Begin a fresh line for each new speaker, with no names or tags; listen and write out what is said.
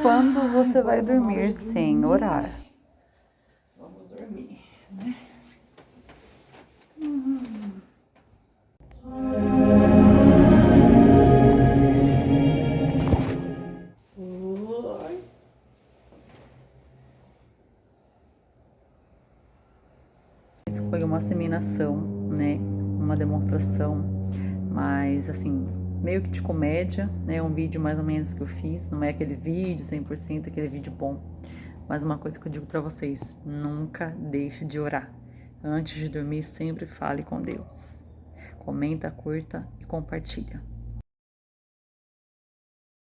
Quando você vai dormir sem orar?
Vamos dormir, né? Oi.
Isso foi uma seminação, né? Uma demonstração, mas assim, meio que de comédia, né? Um vídeo mais ou menos que eu fiz, não é aquele vídeo 100%, aquele vídeo bom. Mas uma coisa que eu digo pra vocês, nunca deixe de orar. Antes de dormir, sempre fale com Deus. Comenta, curta e compartilha.